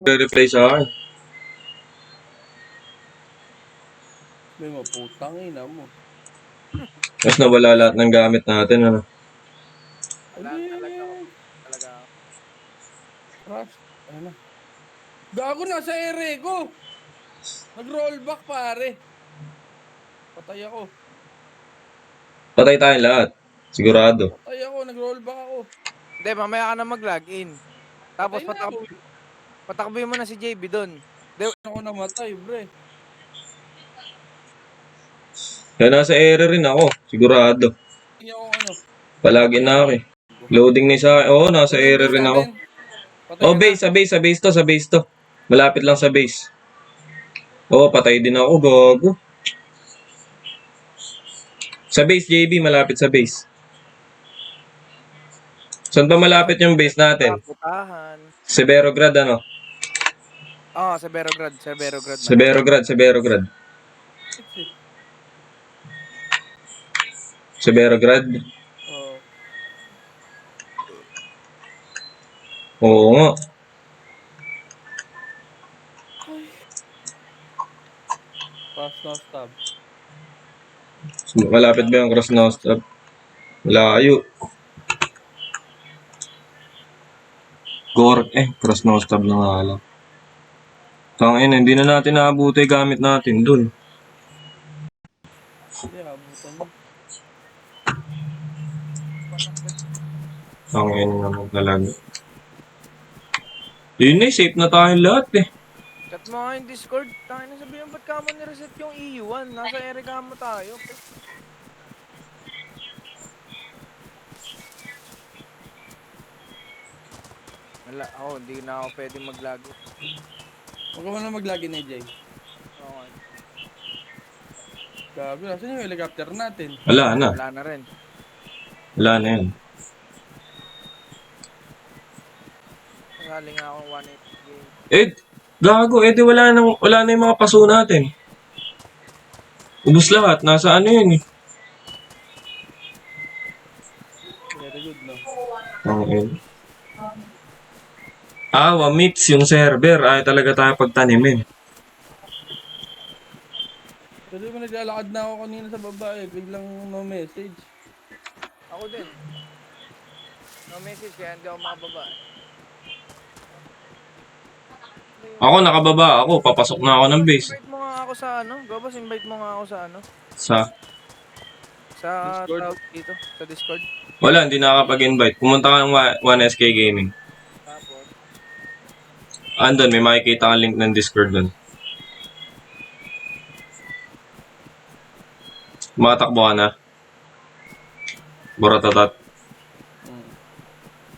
Re-reply sa akin. May maputang ina mo. Tapos nawala lahat ng gamit natin. Ano? Wala talaga ako. Talaga ako. Crash. Ano na? Gago na sa ere ko. Nag-rollback pare. Patay ako. Patay tayong lahat. Sigurado. Patay ako. Nag-rollback ako. Hindi, mamaya ka na mag-login. Tapos Patay na ako. patakbuhin mo na si JB doon. Ako namatay, bre. Kaya nasa error rin ako. Sigurado. Hindi ako ano. Palagi na ako eh. Loading na sa akin. Oo, nasa Ito yung error base rin ako. natin. Patay Oh, ka base. na. Sa base to. Malapit lang sa base. Oo, patay din ako. Gago. Sa base, JB. Malapit sa base. Saan ba malapit yung base natin? Putahan. Severograd, ano? Oo, sa Berograd. Sa Berograd. Severograd. Severograd? Oo. Oo nga. Pass no stop. Malapit ba yung cross na stop? Layo. Cross no stop na nga lang. Tangin, hindi na natin naabuti gamit natin dun. Hindi, abutan mo. Tangin naman talaga. Yun eh, safe na tayong lahat eh. Chat mo nga yung Discord. Tayo na sabihin, ba't ka mo nireset yung EU1? Nasa ere ka mo tayo. Wala, ako, hindi na ako pwede mag-login. Huwag ka na mag-login na, Jay. Okay. Gago, nasan yung helicopter natin? Wala na. Wala na rin. Wala na yun. Kasali nga akong 1-8 game. Gago, di wala na yung mga paso natin. Ubus lahat, nasa ano yun eh. Very good, no? Tangin. Wamits yung server. Ay talaga tayo pagtanimin. Kasi mo naglalakad na ako kanina sa baba eh. Biglang no message. Ako din. No message kaya hindi ako makababa. Ako nakababa ako, papasok na ako ng base. Invite mo nga ako sa ano? Gabas, invite mo nga ako sa ano? Sa Discord? tawag dito, sa Discord. Wala, hindi nakakapag-invite. Pumunta ka ng 1SK Gaming. Tapos, Andun, may makikita kang link ng Discord dun. Matakbo ka na. Boratatat.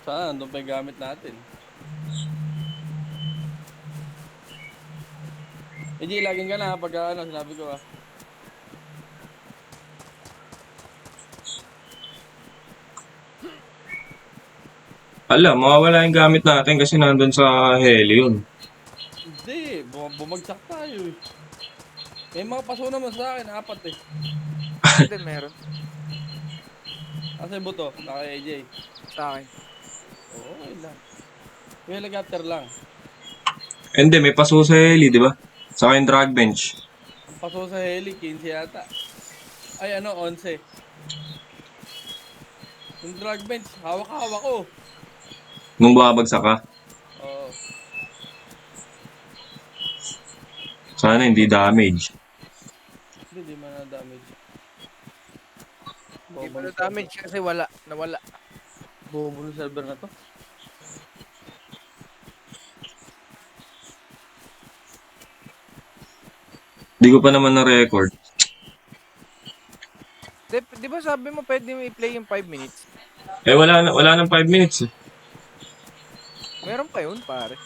Saan? Doon pa yung gamit natin. Hindi, laging ka na pag ano, sinabi ko ah. Mawawala yung gamit natin kasi nandun sa heli yun. Hindi, bumagsak tayo eh. May mga paso naman sa akin, 4 eh. ako din meron. Asa yung buto? Naka AJ. Sa akin. Oo, okay lang. Yung helicopter lang. Hindi, may paso sa heli, di ba? Saka yung drag bench. Ang paso sa heli, 15 yata. Ay ano, 11. Yung drag bench, hawak-hawak ko. Nung babagsak ka. Oo. Sana hindi damage. Hindi man na-damage. Hindi pa damage kasi nawala. Bobo ng server na to. Di ko pa naman na-record. Di ba sabi mo pwede mo i-play yung 5 minutes? Wala nang 5 minutes eh. Meron pa yun, pare.